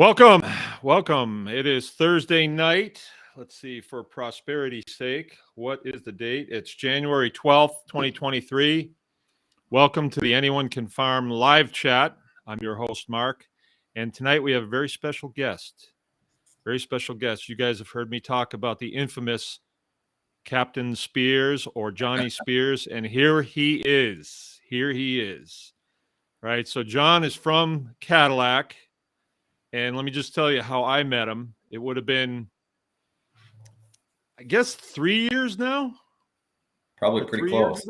Welcome. Welcome. It is Thursday night. Let's see, for prosperity's sake, what is the date? It's January 12th, 2023. Welcome to the Anyone Can Farm live chat. I'm your host, Mark. And tonight we have a very special guest. Very special guest. You guys have heard me talk about the infamous Captain Spears or Johnny Spears. And here he is. Here he is. Right. So John is from Cadillac. And let me just tell you how I met him. It would have been, I guess, 3 years now. Probably pretty close.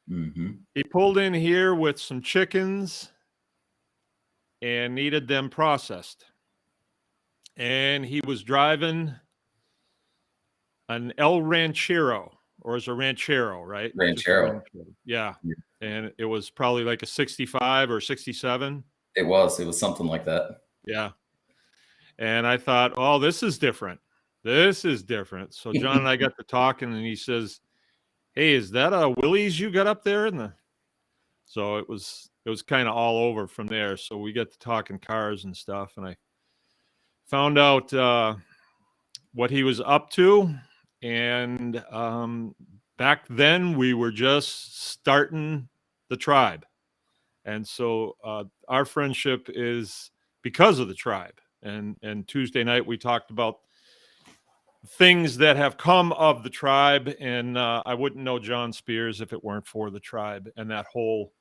He pulled in here with some chickens and needed them processed. And he was driving an El Ranchero, or is a Ranchero, right? Ranchero. Yeah. And it was probably like a 65 or 67. It was something like that. Yeah. And I thought, oh, this is different. This is different. So John and I got to talking, and he says, hey, is that a Willys you got up there? So it was kind of all over from there. So we got to talking cars and stuff, and I found out what he was up to. And back then we were just starting the tribe. And so our friendship is because of the tribe. And Tuesday night we talked about things that have come of the tribe. And I wouldn't know John Spears if it weren't for the tribe and that whole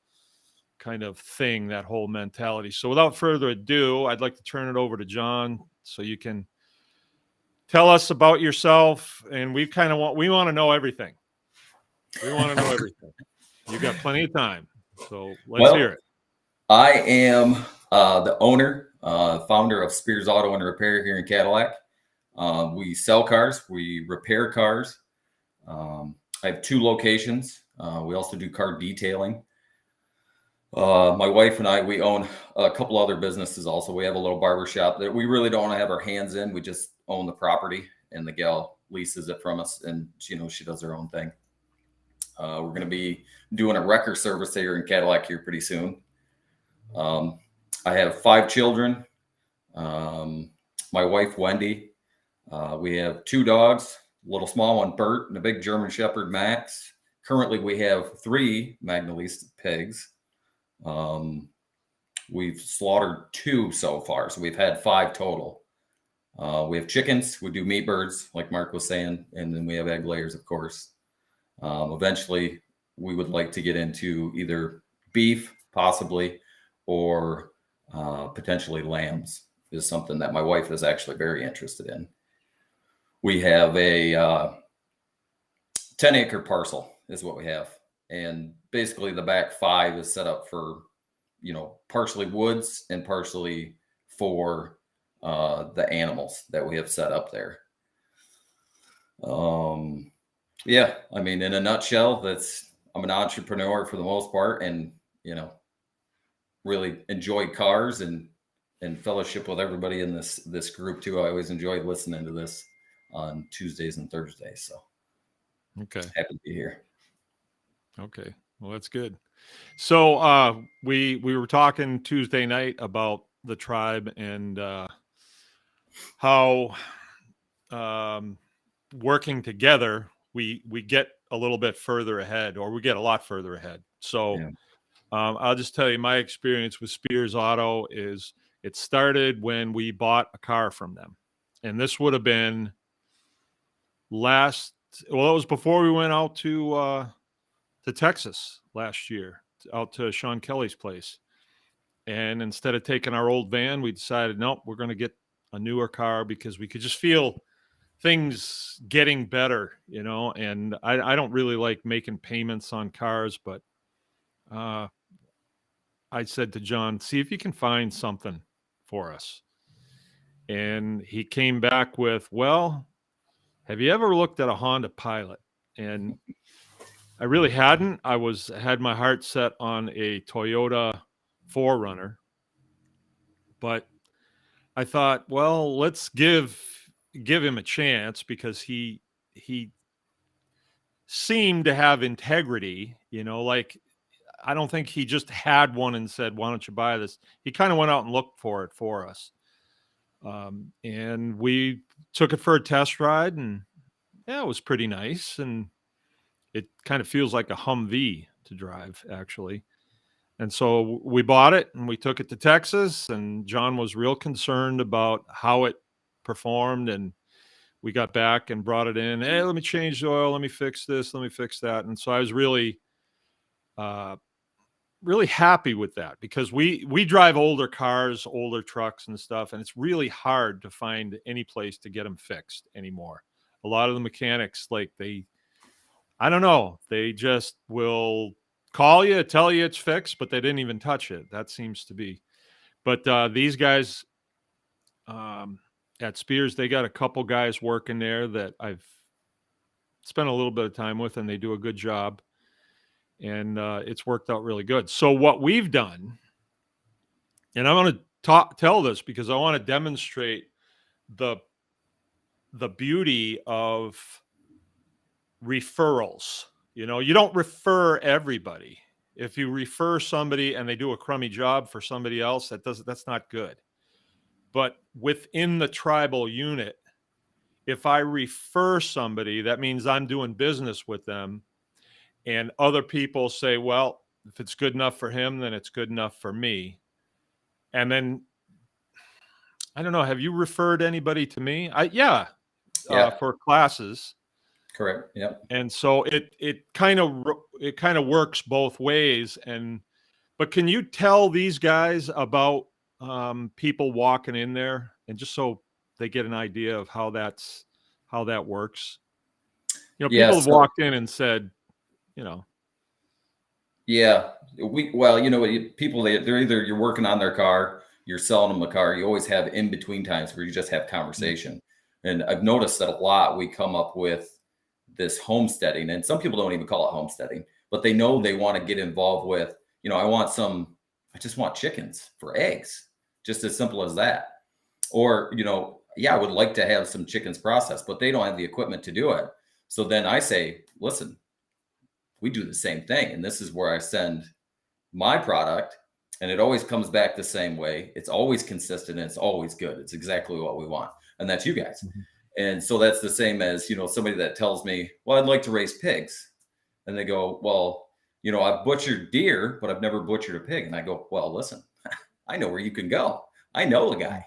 kind of thing, that whole mentality. So without further ado, I'd like to turn it over to John so you can tell us about yourself. And we want to know everything. We want to know everything. You got plenty of time. So let's hear it. I am the owner, founder of Spears Auto and Repair here in Cadillac. We sell cars, we repair cars. I have 2 locations. We also do car detailing. My wife and I, we own a couple other businesses also. We have a little barber shop that we really don't want to have our hands in. We just own the property, and the gal leases it from us, and she does her own thing. We're going to be doing a wrecker service here in Cadillac here pretty soon. I have 5 children. My wife, Wendy. We have 2 dogs, a little small one, Bert, and a big German Shepherd, Max. Currently, we have 3 Magnalese pigs. We've slaughtered 2 so far, so we've had 5 total. We have chickens. We do meat birds, like Mark was saying, and then we have egg layers, of course. Eventually, we would like to get into either beef, possibly, or potentially lambs is something that my wife is actually very interested in. We have a 10-acre parcel is what we have. And basically the back 5 is set up for, partially woods and partially for the animals that we have set up there. Yeah, I mean, in a nutshell, I'm an entrepreneur for the most part, and, really enjoy cars and fellowship with everybody in this group too. I always enjoy listening to this on Tuesdays and Thursdays. So okay, happy to be here. Okay, well, that's good. So we were talking Tuesday night about the tribe and how working together we get a little bit further ahead, or we get a lot further ahead. So yeah. I'll just tell you my experience with Spears Auto is it started when we bought a car from them, and this would have been it was before we went out to Texas last year, out to Sean Kelly's place. And instead of taking our old van, we decided, nope, we're going to get a newer car because we could just feel things getting better, and I don't really like making payments on cars, but I said to John, see if you can find something for us. And he came back with, well, have you ever looked at a Honda Pilot? And I really hadn't. I had my heart set on a Toyota 4Runner, but I thought, well, let's give him a chance because he seemed to have integrity, like I don't think he just had one and said, why don't you buy this? He kind of went out and looked for it for us. And we took it for a test ride, and yeah, it was pretty nice. And it kind of feels like a Humvee to drive, actually. And so we bought it and we took it to Texas, and John was real concerned about how it performed. And we got back and brought it in. Hey, let me change the oil. Let me fix this. Let me fix that. And so I was really, really happy with that, because we drive older cars, older trucks and stuff, and it's really hard to find any place to get them fixed anymore. A lot of the mechanics, like I don't know, they just will call you, tell you it's fixed, but they didn't even touch it. That seems to be. But these guys at Spears, they got a couple guys working there that I've spent a little bit of time with, and they do a good job. And it's worked out really good. So what we've done, and I'm going to tell this because I want to demonstrate the beauty of referrals. You know, you don't refer everybody. If you refer somebody and they do a crummy job for somebody else, that's not good. But within the tribal unit, if I refer somebody, that means I'm doing business with them. And other people say, well, if it's good enough for him, then it's good enough for me. And then, I don't know, have you referred anybody to me? Yeah. For classes. Correct. Yep. And so it kind of works both ways. But can you tell these guys about people walking in there, and just so they get an idea of how that works? You know, people have walked in and said, you know. Yeah. People, they're either you're working on their car, you're selling them the car. You always have in between times where you just have conversation. Mm-hmm. And I've noticed that a lot, we come up with this homesteading, and some people don't even call it homesteading, but they know they want to get involved with, I just want chickens for eggs, just as simple as that. Or, I would like to have some chickens processed, but they don't have the equipment to do it. So then I say, listen, we do the same thing. And this is where I send my product, and it always comes back the same way. It's always consistent, and it's always good. It's exactly what we want. And that's you guys. Mm-hmm. And so that's the same as, somebody that tells me, well, I'd like to raise pigs. And they go, well, I've butchered deer, but I've never butchered a pig. And I go, well, listen, I know where you can go. I know the guy.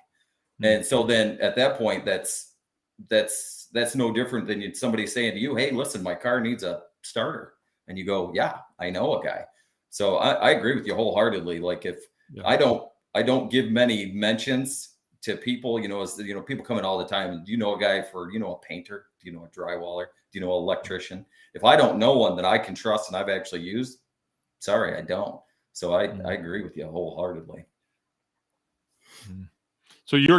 Mm-hmm. And so then at that point, that's no different than somebody saying to you, hey, listen, my car needs a starter. And you go, yeah, I know a guy. So I agree with you wholeheartedly. Like I don't give many mentions to people, people come in all the time. Do you know a guy for, a painter? Do you know a drywaller? Do you know an electrician? If I don't know one that I can trust and I've actually used, sorry, I don't. So I agree with you wholeheartedly. So you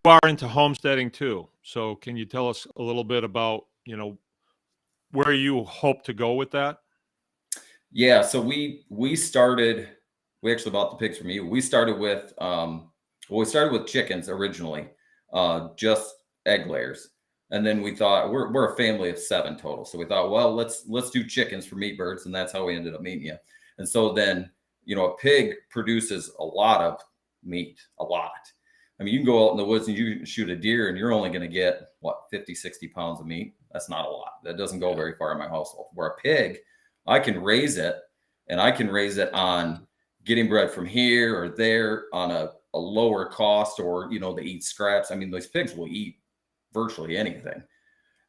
are into homesteading too. So can you tell us a little bit about, where you hope to go with that? Yeah. So we actually bought the pigs from you. We started with, we started with chickens originally, just egg layers. And then we thought we're a family of 7 total. So we thought, well, let's do chickens for meat birds. And that's how we ended up meeting you. And so then, a pig produces a lot of meat, a lot. I mean, you can go out in the woods and you shoot a deer and you're only going to get 50, 60 pounds of meat. That's not a lot. That doesn't go very far in my household. Where a pig, I can raise it, and I can raise it on getting bred from here or there on a lower cost, or, they eat scraps. I mean, those pigs will eat virtually anything.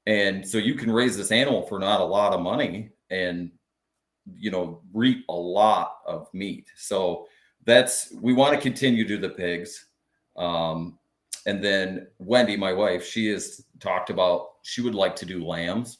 And so you can raise this animal for not a lot of money and, reap a lot of meat. So we want to continue to do the pigs. And then Wendy, my wife, she has talked about, she would like to do lambs.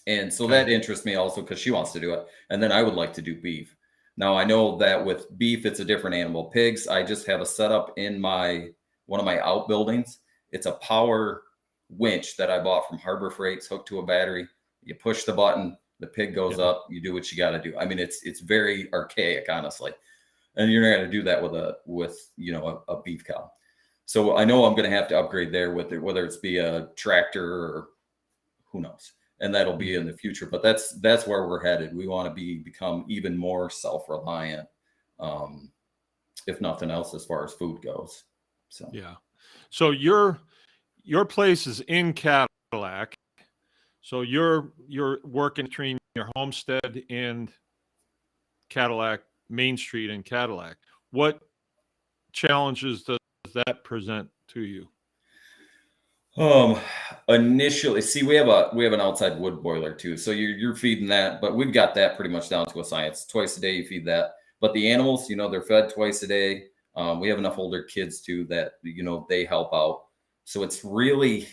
And so that interests me also because she wants to do it. And then I would like to do beef. Now I know that with beef, it's a different animal. Pigs, I just have a setup in one of my outbuildings. It's a power winch that I bought from Harbor Freight. It's hooked to a battery. You push the button, the pig goes up, you do what you got to do. I mean, it's very archaic, honestly. And you're not going to do that with a beef cow. So I know I'm going to have to upgrade there with it, whether it's be a tractor or who knows. And that'll be in the future. But that's where we're headed. We want to become even more self-reliant, if nothing else, as far as food goes. So Yeah. So your place is in Cadillac. So you're working between your homestead and Cadillac Main Street in Cadillac. What challenges does that present to you? Um, initially, see, we have an outside wood boiler too, so you're feeding that, but we've got that pretty much down to a science. Twice a day you feed that, but the animals, they're fed twice a day. We have enough older kids too that they help out. So it's really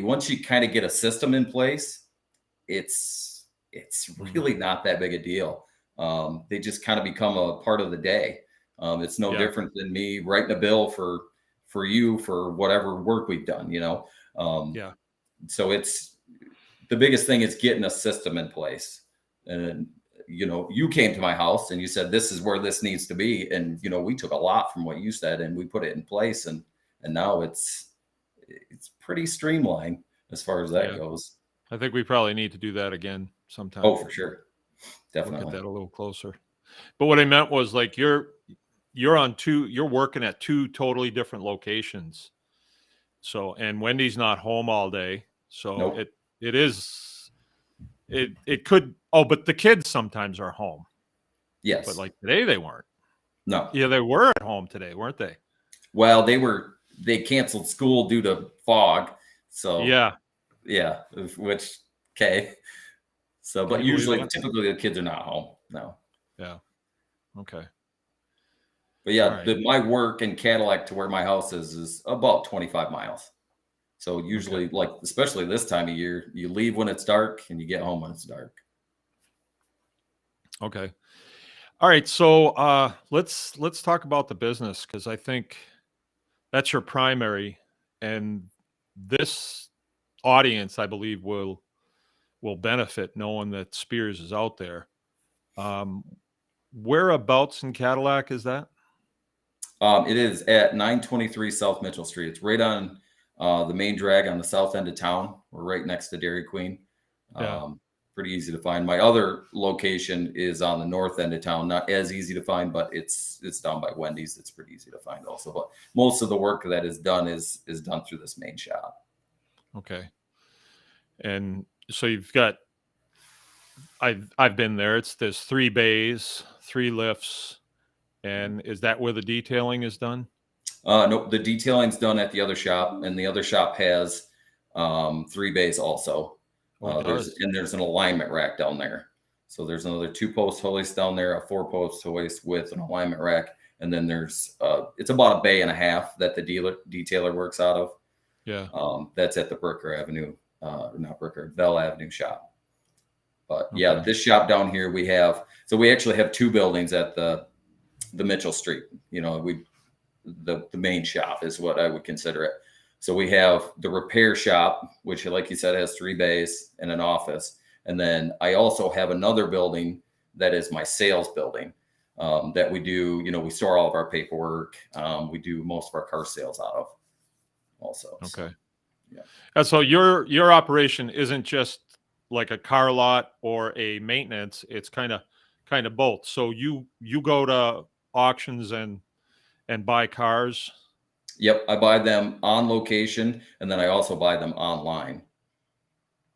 once you kind of get a system in place, it's really not that big a deal. They just kind of become a part of the day. It's no Yeah. different than me writing a bill for you for whatever work we've done. Yeah. So it's the biggest thing is getting a system in place. And you came to my house and you said this is where this needs to be, and we took a lot from what you said and we put it in place, and now it's pretty streamlined as far as that goes. I think we probably need to do that again sometime. Oh, for sure. Look Definitely. at that a little closer. But what I meant was like you're working at two totally different locations. So, and Wendy's not home all day. So Nope. it could, but the kids sometimes are home. Yes. But like today they weren't. No. Yeah, they were at home today, weren't they? Well, they canceled school due to fog. So Yeah. which okay. So, but Can you believe usually, that? typically the kids are not home. No. Yeah. Okay. But yeah, All right. my work in Cadillac to where my house is about 25 miles. So usually, like especially this time of year, you leave when it's dark and you get home when it's dark. Okay. All right. So let's talk about the business, because I think that's your primary, and this audience, I believe, will benefit knowing that Spears is out there. Whereabouts in Cadillac is that? It is at 923 South Mitchell Street. It's right on the main drag on the south end of town. We're right next to Dairy Queen. Yeah. Pretty easy to find. My other location is on the north end of town. Not as easy to find, but it's down by Wendy's. It's pretty easy to find also. But most of the work that is done is done through this main shop. Okay. And so you've got, I've been there. There's 3 bays, 3 lifts. And is that where the detailing is done? Nope, the detailing's done at the other shop, and the other shop has 3 bays also. There's an alignment rack down there. So there's another 2-post hoist down there, a 4-post hoist with an alignment rack, and then there's it's about a bay and a half that the detailer works out of. Yeah. That's at the Bell Avenue shop. But yeah, this shop down here we actually have 2 buildings at the Mitchell Street. The main shop is what I would consider it. So we have the repair shop, which, like you said, has 3 bays and an office. And then I also have another building that is my sales building that we do, we store all of our paperwork. We do most of our car sales out of also. Okay. So, yeah. And so your operation isn't just like a car lot or a maintenance. It's kind of both. So you go to auctions and buy cars. Yep, I buy them on location, and then I also buy them online.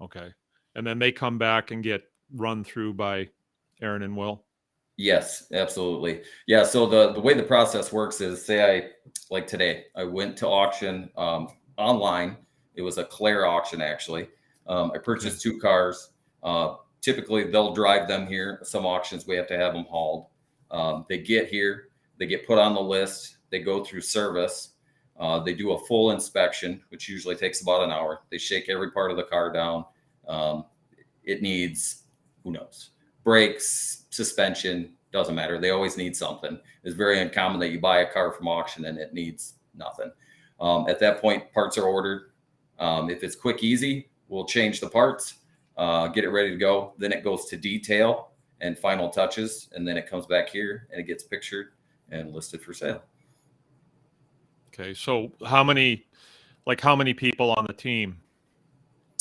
Okay. And then they come back and get run through by Aaron and Will? Yes, absolutely. Yeah, so the way the process works is, say like today, I went to auction online. It was a Claire auction, actually. I purchased 2 cars. Typically, they'll drive them here. Some auctions, we have to have them hauled. They get here. They get put on the list. They go through service. They do a full inspection, which usually takes about an hour. They shake every part of the car down. It needs, who knows, brakes, suspension, doesn't matter. They always need something. It's very uncommon that you buy a car from auction and it needs nothing. At that point, parts are ordered. If it's quick, easy, we'll change the parts, get it ready to go. Then it goes to detail and final touches. And then it comes back here and it gets pictured and listed for sale. Okay. So how many people on the team?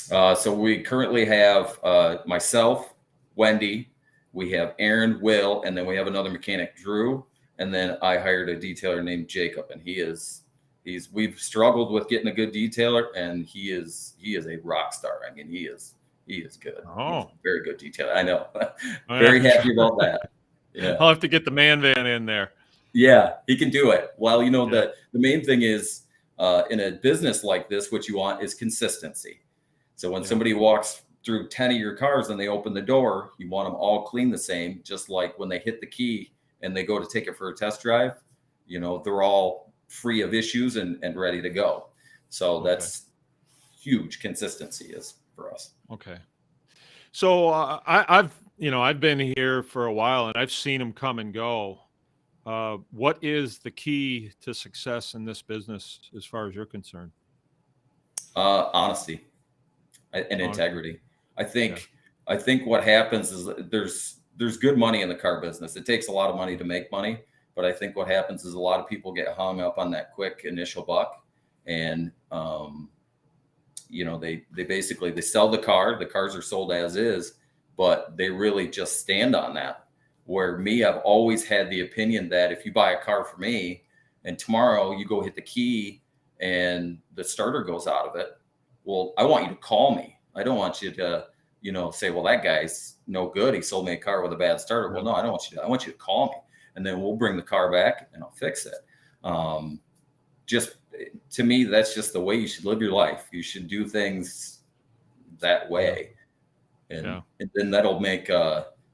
So we currently have myself, Wendy, we have Aaron, Will, and then we have another mechanic, Drew. And then I hired a detailer named Jacob, and he is we've struggled with getting a good detailer, and he is a rock star. I mean, he is good. He's a Oh, very good detailer. I know. oh Very yeah. happy about that. Yeah. I'll have to get the man van in there. Yeah, he can do it. Well, Yeah. the main thing is in a business like this, what you want is consistency. So when Yeah. somebody walks through 10 of your cars and they open the door, you want them all clean the same, just like when they hit the key and they go to take it for a test drive, they're all free of issues and ready to go. So Okay. that's huge consistency is for us. Okay. So I've been here for a while and I've seen them come and go. What is the key to success in this business as far as you're concerned? Honesty and Honesty. integrity. I Yeah. think what happens is that there's good money in the car business. It takes a lot of money to make money, but I think what happens is a lot of people get hung up on that quick initial buck, and they basically they sell the car. The cars are sold as is, but they really just stand on that. Where me, I've always had the opinion that if you buy a car from me and tomorrow you go hit the key and the starter goes out of it, well, I want you to call me. I don't want you to, say, well, that guy's no good. He sold me a car with a bad starter. Well, no, I don't want you to. I want you to call me, and then we'll bring the car back and I'll fix it. Just to me, that's just the way you should live your life. You should do things that way, and then that'll make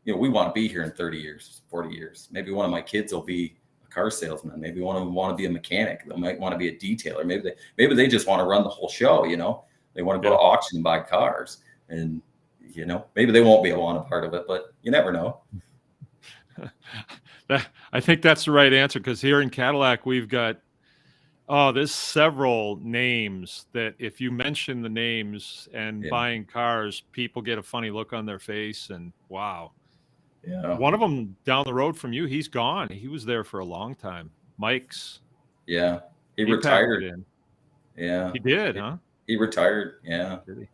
we want to be here in 30 years, 40 years. Maybe one of my kids will be a car salesman. Maybe one of them want to be a mechanic. They might want to be a detailer. Maybe they just want to run the whole show. They want to go to auction and buy cars, and maybe they won't be a part of it, but you never know. I think that's the right answer, because here in Cadillac we've got there's several names that if you mention the names and buying cars, people get a funny look on their face, and wow. Yeah. One of them down the road from you, he's gone. He was there for a long time. Mike's. Yeah. He packed retired. it in. Yeah. He did, huh? He retired. Yeah. Did he?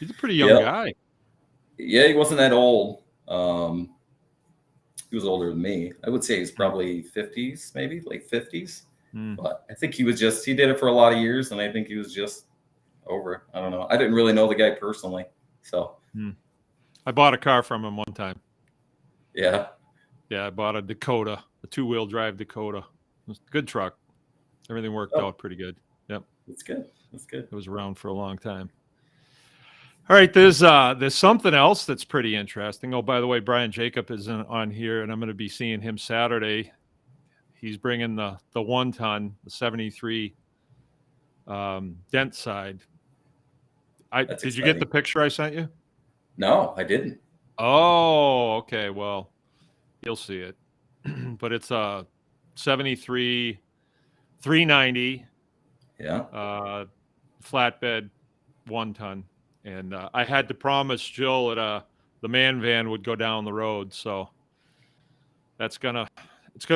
He's a pretty young guy. Yeah, he wasn't that old. He was older than me. I would say he's probably 50s, maybe late 50s. But I think he did it for a lot of years, and I think he was just over it. I don't know. I didn't really know the guy personally. So I bought a car from him one time. Yeah. Yeah, I bought a Dakota, a 2-wheel drive Dakota. It was a good truck. Everything worked out pretty good. Yep. That's good. That's good. It was around for a long time. All right, there's something else that's pretty interesting. Oh, by the way, Brian Jacob is on here, and I'm going to be seeing him Saturday. He's bringing the 1-ton, the 73 dent side. Did you get the picture I sent you? No, I didn't. Oh, okay. Well, you'll see it. But it's a 73 390 flatbed 1-ton. And I had to promise Jill that the man van would go down the road. So it's gonna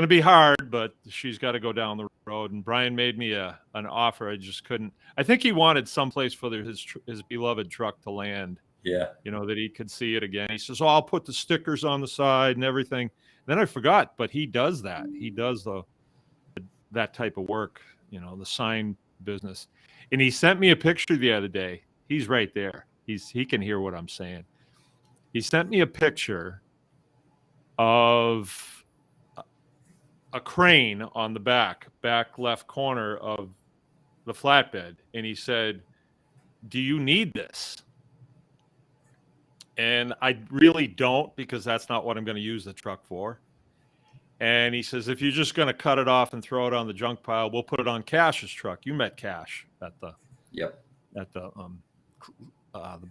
be hard, but she's got to go down the road. And Brian made me an offer. I just couldn't. I think he wanted someplace for his beloved truck to land. Yeah. That he could see it again. He says, "Oh, I'll put the stickers on the side and everything." Then I forgot, but he does that. He does that type of work, the sign business. And he sent me a picture the other day. He's right there. He can hear what I'm saying. He sent me a picture of a crane on the back left corner of the flatbed. And he said, "Do you need this?" And I really don't, because that's not what I'm going to use the truck for. And he says, "If you're just going to cut it off and throw it on the junk pile, we'll put it on Cash's truck." You met Cash at the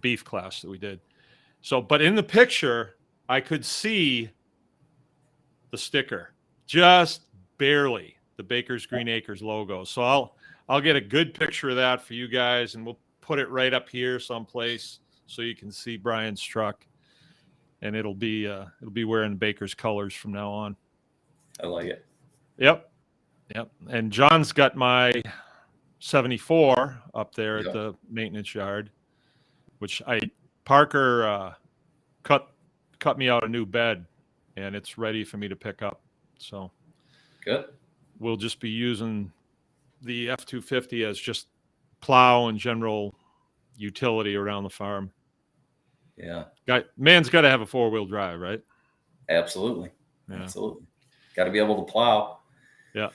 beef class that we did. So, but in the picture, I could see the sticker, just barely, the Baker's Green Acres logo. So I'll get a good picture of that for you guys, and we'll put it right up here someplace so you can see Brian's truck, and it'll be wearing Baker's colors from now on. I like it. Yep. And John's got my 74 up there at the maintenance yard, which Parker cut me out a new bed, and it's ready for me to pick up. So good. We'll just be using the F-250 as just plow and general utility around the farm. Yeah. Man's got to have a 4-wheel drive, right? Absolutely. Yeah. Absolutely. Got to be able to plow. Yeah.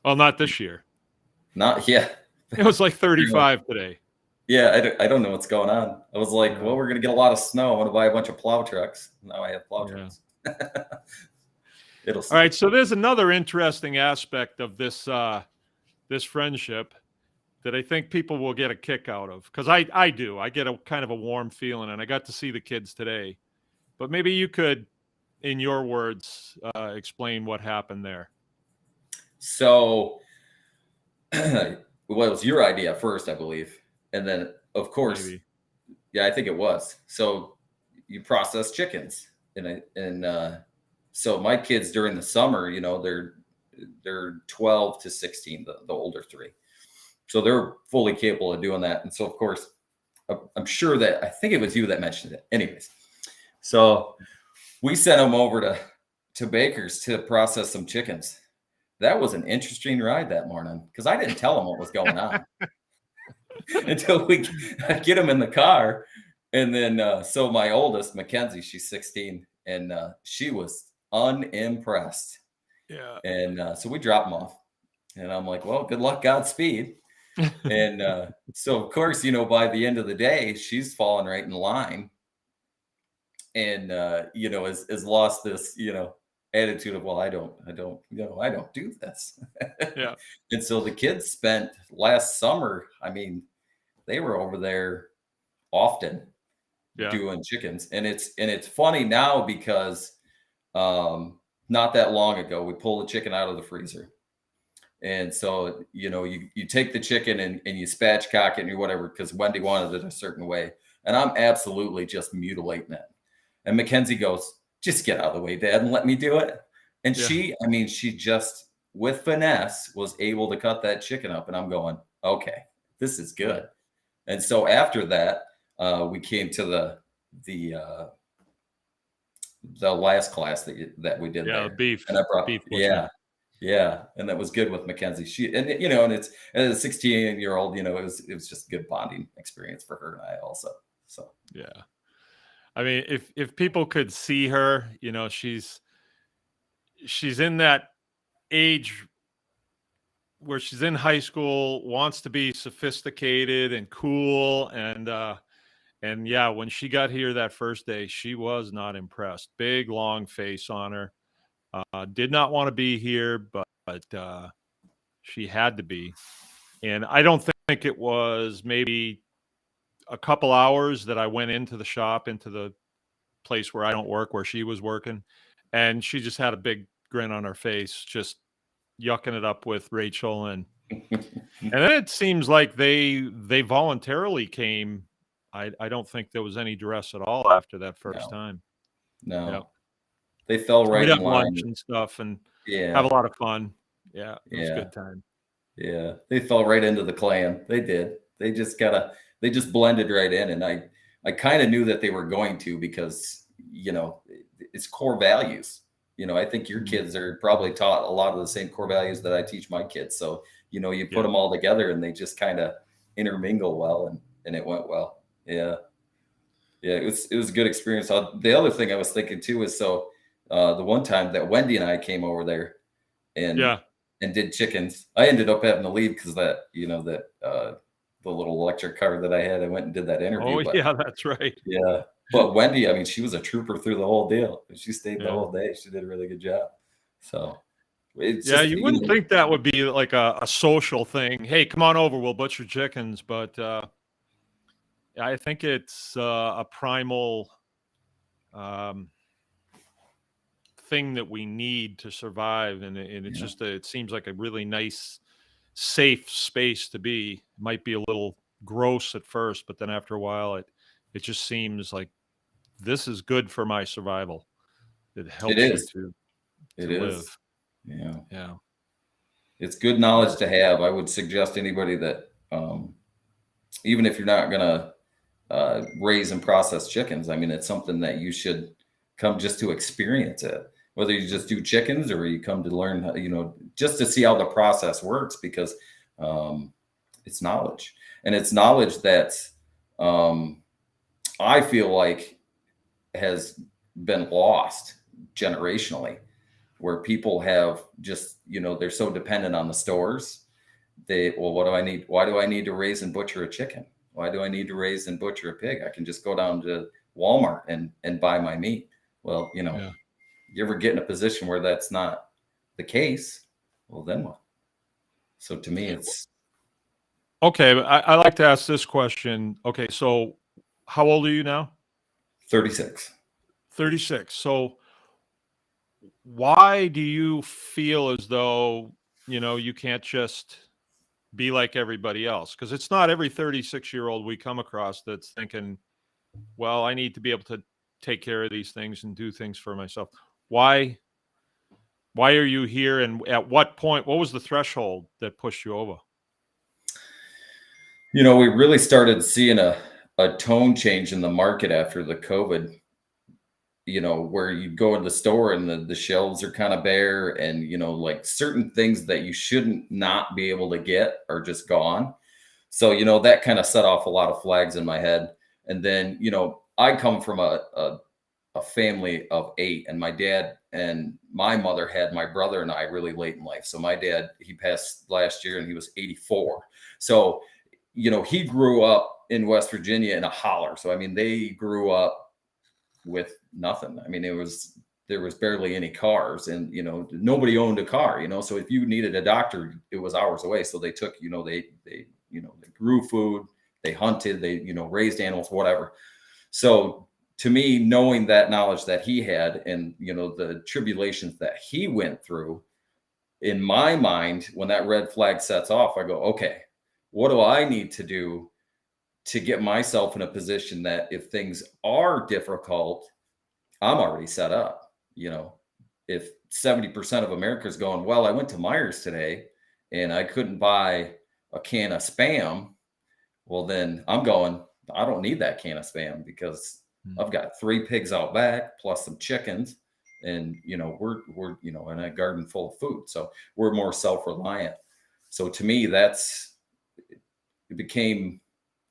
Well, not this year. Not, yeah. It was like 35 today. Yeah, I don't know what's going on. I was like, well, we're going to get a lot of snow. I want to buy a bunch of plow trucks. Now I have plow trucks. All right. So there's another interesting aspect of this this friendship that I think people will get a kick out of, because I do. I get a kind of a warm feeling, and I got to see the kids today. But maybe you could, in your words, explain what happened there. So, well, it was your idea first, I believe. And then, of course, Maybe. Yeah, I think it was. So you process chickens. So my kids during the summer, you know, they're 12 to 16, the older three. So they're fully capable of doing that. And so, of course, I'm sure that I think it was you that mentioned it. Anyways, so we sent them over to Baker's to process some chickens. That was an interesting ride that morning because I didn't tell them what was going on until we get them in the car. And then, so my oldest, Mackenzie, she's 16, and she was unimpressed. Yeah. And so we drop them off. And I'm like, well, good luck, Godspeed. And so, of course, you know, by the end of the day, she's fallen right in line and, you know, has lost this, you know, attitude of, well, I don't do this. Yeah. And so the kids spent last summer, I mean, they were over there often doing chickens. And it's funny now because not that long ago, we pulled the chicken out of the freezer. And so, you know, you take the chicken and you spatchcock it or whatever, because Wendy wanted it a certain way. And I'm absolutely just mutilating it. And Mackenzie goes, just get out of the way, Dad, and let me do it. And she just, with finesse, was able to cut that chicken up. And I'm going, okay, this is good. And so after that, we came to the last class that we did there. Beef. And I brought beef. Yeah, and that was good with Mackenzie. And you know, and it's as a 16-year-old, you know, it was just a good bonding experience for her and I also. So yeah, I mean, if people could see her, you know, she's in that age where she's in high school, wants to be sophisticated and cool, and yeah, when she got here that first day, she was not impressed. Big long face on her. Did not want to be here, but she had to be. And I don't think it was maybe a couple hours that I went into the shop, into the place where I don't work, where she was working. And she just had a big grin on her face, just yucking it up with Rachel. And then it seems like they voluntarily came. I don't think there was any duress at all after that first time. No. Yep. They fell right in line. Lunch and stuff and have a lot of fun. Yeah, it was a good time. Yeah, they fell right into the clan. They did. They just blended right in. And I kind of knew that they were going to, because, you know, it's core values. You know, I think your kids are probably taught a lot of the same core values that I teach my kids. So, you know, you put them all together and they just kind of intermingle well, and it went well. Yeah. Yeah, it was a good experience. The other thing I was thinking too is, so the one time that Wendy and I came over there and did chickens, I ended up having to leave because that, you know, that the little electric car that I had, I went and did that interview. Oh, yeah, that's right. Yeah. But Wendy, I mean, she was a trooper through the whole deal. She stayed the whole day. She did a really good job. So it's you wouldn't think that would be like a social thing. Hey, come on over, we'll butcher chickens. But I think it's a primal thing that we need to survive, and it's just it seems like a really nice, safe space to be. It might be a little gross at first, but then after a while, it just seems like this is good for my survival. It helps you to live. Yeah. It's good knowledge to have. I would suggest anybody that even if you're not gonna raise and process chickens, I mean, it's something that you should come just to experience it. whether you just do chickens or you come to learn, just to see how the process works, because it's knowledge, and it's knowledge that I feel like has been lost generationally, where people have just, they're so dependent on the stores. What do I need? Why do I need to raise and butcher a chicken? Why do I need to raise and butcher a pig? I can just go down to Walmart and buy my meat. Well, Yeah. you ever get in a position where that's not the case? Well, then what? So to me, it's Okay, I like to ask this question. Okay, so how old are you now? 36. 36. So why do you feel as though, you can't just be like everybody else? Because it's not every 36-year-old we come across that's thinking, well, I need to be able to take care of these things and do things for myself. Why are you here? And at what point, what was the threshold that pushed you over? We really started seeing a tone change in the market after the COVID, where you go in the store and the shelves are kind of bare, and, like certain things that you shouldn't not be able to get are just gone. So, that kind of set off a lot of flags in my head. And then, I come from a family of 8, and my dad and my mother had my brother and I really late in life. So my dad, he passed last year and he was 84. So, he grew up in West Virginia in a holler. So, I mean, they grew up with nothing. I mean, there was barely any cars, and, nobody owned a car, so if you needed a doctor, it was hours away. So they took, they grew food, they hunted, they, raised animals, whatever. So to me, knowing that knowledge that he had, and, the tribulations that he went through, in my mind, when that red flag sets off, I go, okay, what do I need to do to get myself in a position that if things are difficult, I'm already set up? If 70% of America is going, well, I went to Myers today and I couldn't buy a can of Spam. Well, then I'm going, I don't need that can of Spam, because I've got 3 pigs out back plus some chickens, and, we're in a garden full of food. So we're more self-reliant. So to me, it became,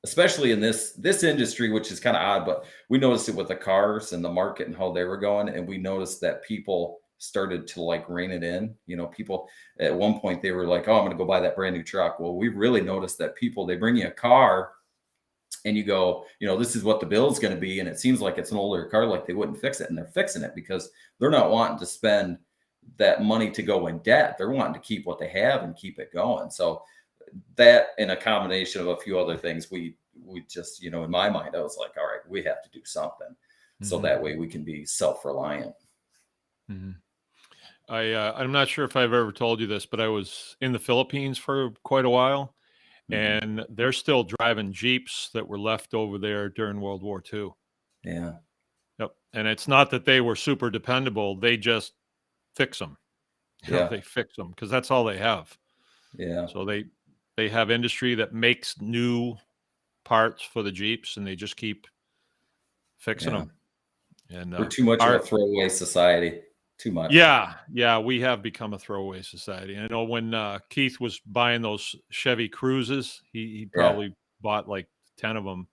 especially in this industry, which is kind of odd, but we noticed it with the cars and the market and how they were going. And we noticed that people started to like rein it in. People at one point, they were like, oh, I'm going to go buy that brand new truck. Well, we really noticed that people, they bring you a car and you go, this is what the bill is going to be. And it seems like it's an older car, like they wouldn't fix it. And they're fixing it because they're not wanting to spend that money to go in debt. They're wanting to keep what they have and keep it going. So that, in a combination of a few other things, we just, in my mind, I was like, all right, we have to do something. So that way we can be self-reliant. Mm-hmm. I'm not sure if I've ever told you this, but I was in the Philippines for quite a while, and they're still driving Jeeps that were left over there during World War II. Yeah. Yep. And it's not that they were super dependable. They just fix them. They fix them because that's all they have. Yeah. So they have industry that makes new parts for the Jeeps, and they just keep fixing them. And we're too much of a throwaway society. Too much. Yeah, we have become a throwaway society. I know when Keith was buying those Chevy Cruises, he probably bought like 10 of them.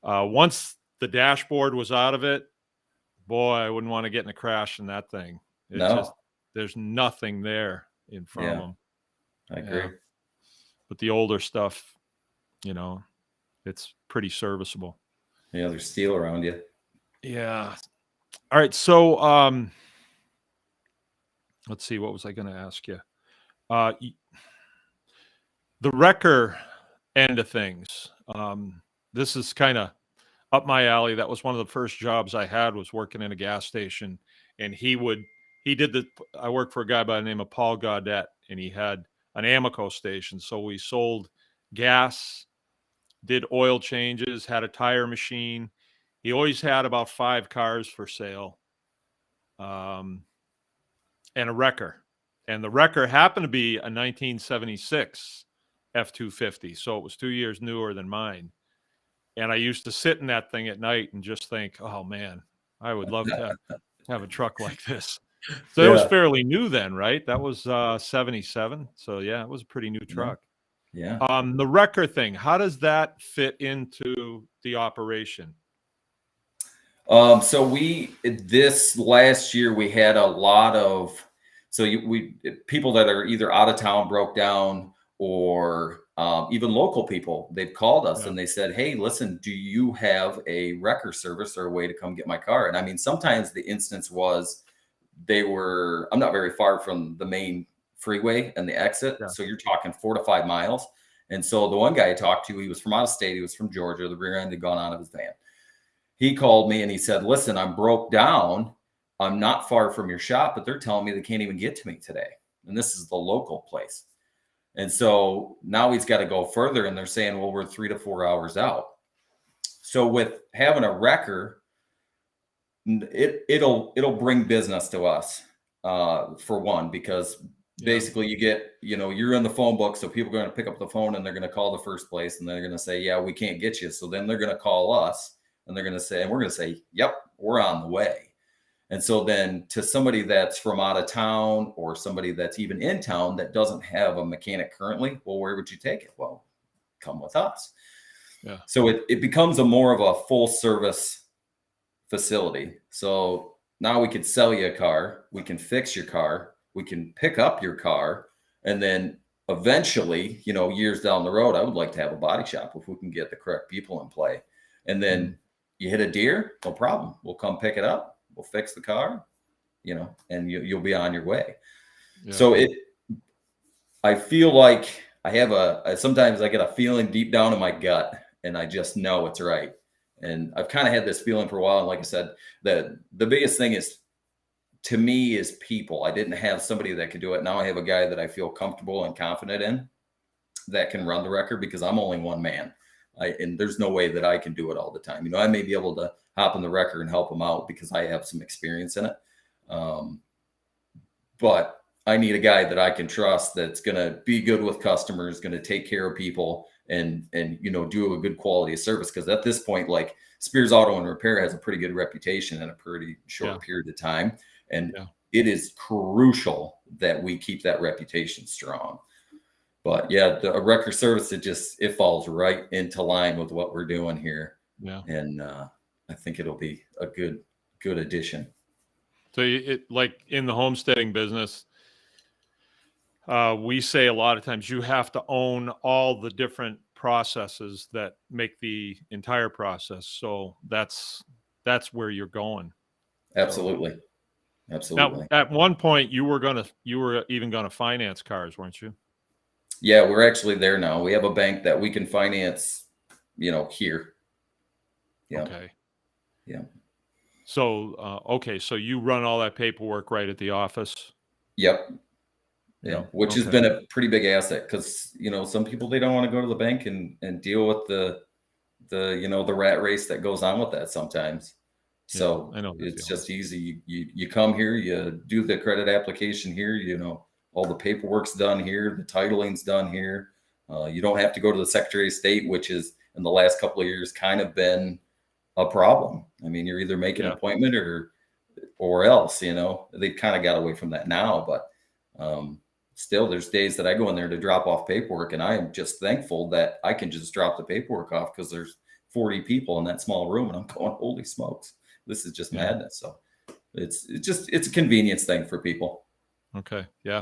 Once the dashboard was out of it, boy, I wouldn't want to get in a crash in that thing. Just, there's nothing there in front of them. I agree. But the older stuff, it's pretty serviceable. Yeah, there's steel around you. Yeah. All right. So, let's see. What was I going to ask you? The wrecker end of things. This is kind of up my alley. That was one of the first jobs I had, was working in a gas station. And I worked for a guy by the name of Paul Gaudette, and he had an Amoco station. So we sold gas, did oil changes, had a tire machine. He always had about 5 cars for sale. And a wrecker. And the wrecker happened to be a 1976 F-250. So it was 2 years newer than mine. And I used to sit in that thing at night and just think, oh man, I would love to have a truck like this. So that was Yeah. fairly new then, right? That was 77. So yeah, it was a pretty new truck. Yeah. The wrecker thing, how does that fit into the operation? So this last year we had a lot of people that are either out of town broke down, or even local people. They've called us Yeah. and they said, "Hey, listen, do you have a wrecker service or a way to come get my car?" And I mean, sometimes the instance was I'm not very far from the main freeway and the exit, Yeah. so you're talking 4 to 5 miles. And so the one guy I talked to, he was from out of state. He was from Georgia. The rear end had gone out of his van. He called me and he said, "Listen, I'm broke down. I'm not far from your shop, but they're telling me they can't even get to me today." And this is the local place. And so now he's got to go further, and they're saying, "Well, we're 3 to 4 hours out." So with having a wrecker, it'll bring business to us, for one, because basically you're in the phone book, so people are going to pick up the phone and they're going to call the first place and they're going to say, "Yeah, we can't get you." So then they're going to call us and they're going to say, and we're going to say, "Yep, we're on the way." And so then to somebody that's from out of town, or somebody that's even in town that doesn't have a mechanic currently, well, where would you take it? Well, come with us. Yeah. So it becomes more of a full service facility. So now we can sell you a car, we can fix your car, we can pick up your car, and then eventually, years down the road, I would like to have a body shop if we can get the correct people in play. And then you hit a deer, no problem. We'll come pick it up, we'll fix the car, and you'll be on your way. Yeah. So I feel like sometimes I get a feeling deep down in my gut, and I just know it's right. And I've kind of had this feeling for a while. And like I said, the biggest thing to me is people. I didn't have somebody that could do it. Now I have a guy that I feel comfortable and confident in that can run the wrecker, because I'm only one man. And there's no way that I can do it all the time. I may be able to hop in the wrecker and help them out because I have some experience in it. But I need a guy that I can trust, that's going to be good with customers, going to take care of people, and do a good quality of service. Because at this point, like, Spears Auto and Repair has a pretty good reputation in a pretty short period of time, and it is crucial that we keep that reputation strong. But yeah, the wrecker service, it falls right into line with what we're doing here. Yeah. And I think it'll be a good addition. So like in the homesteading business, we say a lot of times you have to own all the different processes that make the entire process. So that's where you're going. Absolutely. So, absolutely. now, at one point you were even going to finance cars, weren't you? Yeah, we're actually there now. We have a bank that we can finance, here. Yeah. Okay. Yeah. So, okay. So you run all that paperwork right at the office? Yep. Yeah. Which has been a pretty big asset, because, some people, they don't want to go to the bank and deal with the rat race that goes on with that sometimes. So I know it's just easy. You come here, you do the credit application here, all the paperwork's done here, the titling's done here. You don't have to go to the Secretary of State, which is, in the last couple of years, kind of been a problem. I mean, you're either making an appointment or else, they've kind of got away from that now. But still, there's days that I go in there to drop off paperwork, and I am just thankful that I can just drop the paperwork off, because there's 40 people in that small room, and I'm going, holy smokes, this is just madness. So it's a convenience thing for people. Okay. Yeah.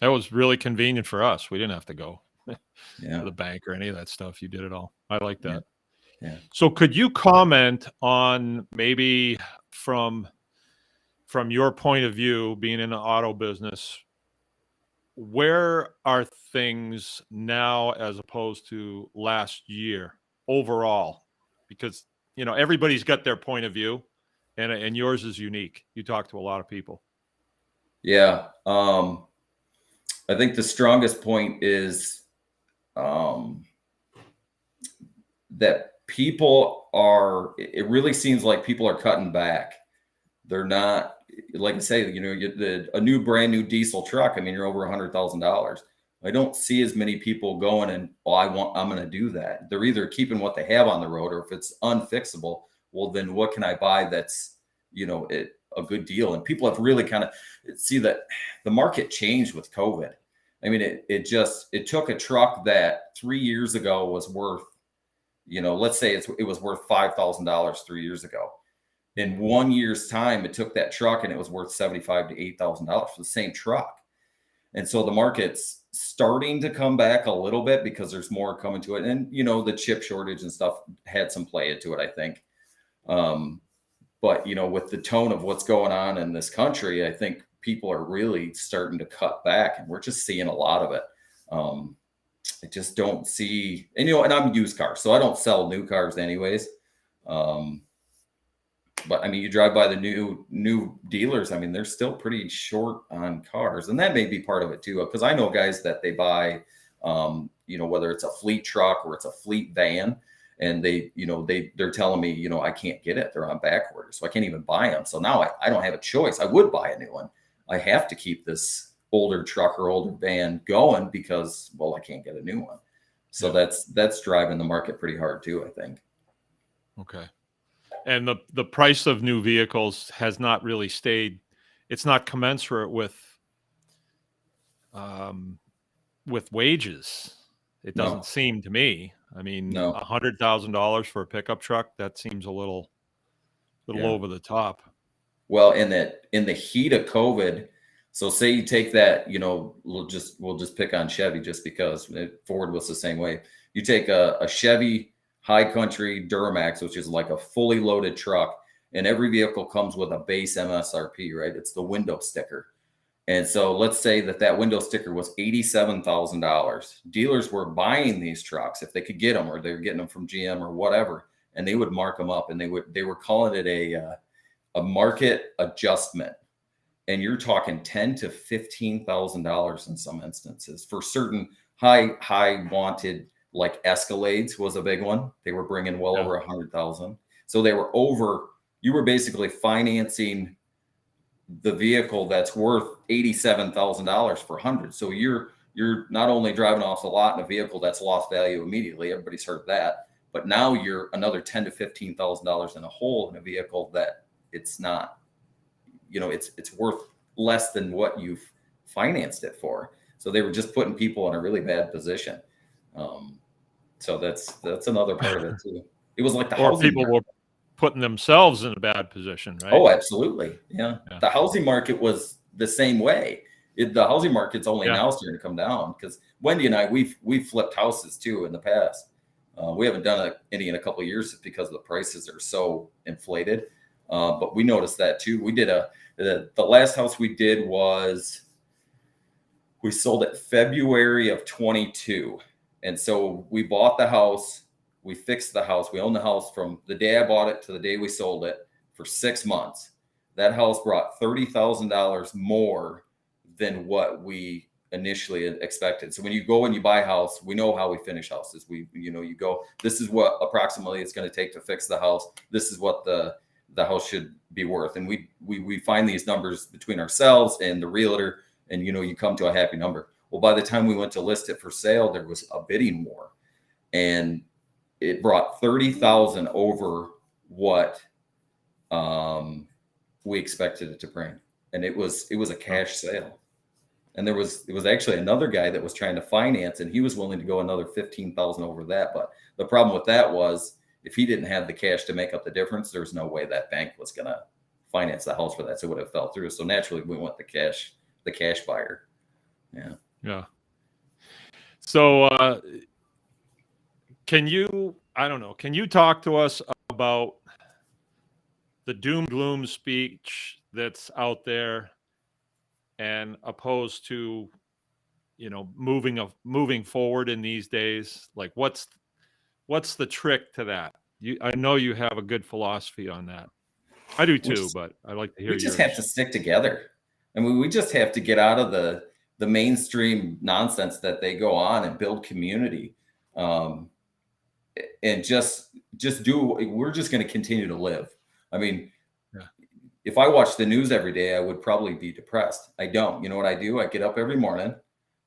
That was really convenient for us. We didn't have to go to the bank or any of that stuff. You did it all. I like that. Yeah. So could you comment on, maybe from your point of view, being in the auto business, where are things now as opposed to last year overall? Because, everybody's got their point of view, and yours is unique. You talk to a lot of people. Yeah. I think the strongest point is that it really seems like people are cutting back. They're not, like I say, a brand new diesel truck. I mean, you're over $100,000. I don't see as many people going and, I'm going to do that. They're either keeping what they have on the road, or if it's unfixable, well, then what can I buy that's, a good deal. And people have really kind of see that the market changed with COVID. I mean, it took a truck that 3 years ago was worth, let's say it was worth $5,000 3 years ago. In 1 year's time, it took that truck and it was worth $75,000 to $8,000 for the same truck. And so the market's starting to come back a little bit because there's more coming to it. And, the chip shortage and stuff had some play into it, I think. But, with the tone of what's going on in this country, I think people are really starting to cut back, and we're just seeing a lot of it. I just don't see, and I'm used cars, so I don't sell new cars anyways. But I mean, you drive by the new dealers. I mean, they're still pretty short on cars, and that may be part of it too. Because I know guys that they buy, whether it's a fleet truck or it's a fleet van, and they're telling me, I can't get it. They're on back order, so I can't even buy them. So now I don't have a choice. I would buy a new one. I have to keep this older truck or older van going because, well, I can't get a new one. So that's driving the market pretty hard too, I think. Okay. And the price of new vehicles has not really stayed. It's not commensurate with wages. It doesn't seem to me. I mean, $100,000 for a pickup truck, that seems a little over the top. Well, in the heat of COVID, so say you take that, we'll just pick on Chevy just because Ford was the same way. You take a Chevy High Country Duramax, which is like a fully loaded truck, and every vehicle comes with a base MSRP, right? It's the window sticker. And so let's say that window sticker was $87,000. Dealers were buying these trucks if they could get them, or they were getting them from GM or whatever, and they would mark them up, and they were calling it a market adjustment. And you're talking $10,000 to $15,000 in some instances for certain high wanted, like Escalades was a big one. They were bringing well over 100,000. So you were basically financing the vehicle that's worth $87,000 for 100. So you're not only driving off the lot in a vehicle that's lost value immediately. Everybody's heard that, but now you're another $10,000 to $15,000 in a hole in a vehicle that it's not, it's worth less than what you've financed it for. So they were just putting people in a really bad position. So that's another part of it too. It was like people were putting themselves in a bad position, right? Oh, absolutely. Yeah. The housing market was the same way. The housing market's only now starting to come down because Wendy and I, we've flipped houses too in the past. We haven't done any in a couple of years just because the prices are so inflated. But we noticed that too. We did the last house we did we sold it February of 22. And so we bought the house, we fixed the house, we owned the house from the day I bought it to the day we sold it for 6 months. That house brought $30,000 more than what we initially expected. So when you go and you buy a house, we know how we finish houses. You go, this is what approximately it's going to take to fix the house. This is what the house should be worth. And we find these numbers between ourselves and the realtor, and you come to a happy number. Well, by the time we went to list it for sale, there was a bidding war, and it brought 30,000 over what we expected it to bring. And it was a cash sale. And it was actually another guy that was trying to finance, and he was willing to go another 15,000 over that. But the problem with that was if he didn't have the cash to make up the difference, there's no way that bank was going to finance the house for that. So it would have fell through. So naturally we went the cash buyer. Yeah. Yeah. So can you talk to us about the doom gloom speech that's out there and opposed to, moving forward in these days? Like what's the trick to that? I know you have a good philosophy on that. I do too, but I'd like to hear yours. We just have to stick together. I mean, we just have to get out of the mainstream nonsense that they go on and build community. And just we're just going to continue to live. I mean, if I watch the news every day, I would probably be depressed. I don't. You know what I do? I get up every morning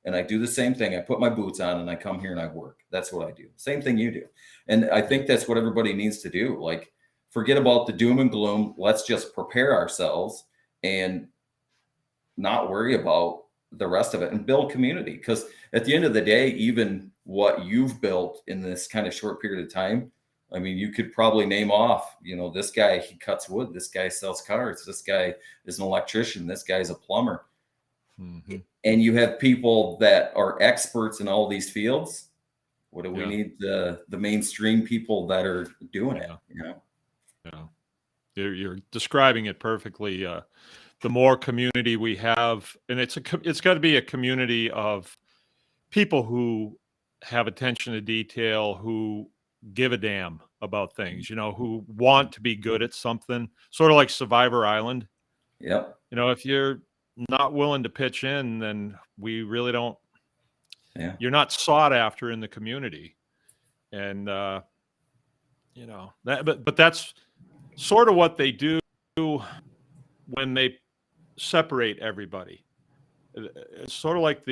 and I do the same thing. I put my boots on and I come here and I work. That's what I do. Same thing you do. And I think that's what everybody needs to do. Like forget about the doom and gloom. Let's just prepare ourselves and not worry about the rest of it and build community. Because at the end of the day, even what you've built in this kind of short period of time, I mean, you could probably name off, this guy, he cuts wood. This guy sells cars. This guy is an electrician. This guy's a plumber. Mm-hmm. And you have people that are experts in all these fields. What do we need? The mainstream people that are doing it, Yeah. You're describing it perfectly. The more community we have, and it's got to be a community of people who have attention to detail, who give a damn about things, who want to be good at something, sort of like Survivor Island. Yep. If you're not willing to pitch in, then we really don't, you're not sought after in the community. And, but that's sort of what they do when they separate everybody. It's sort of like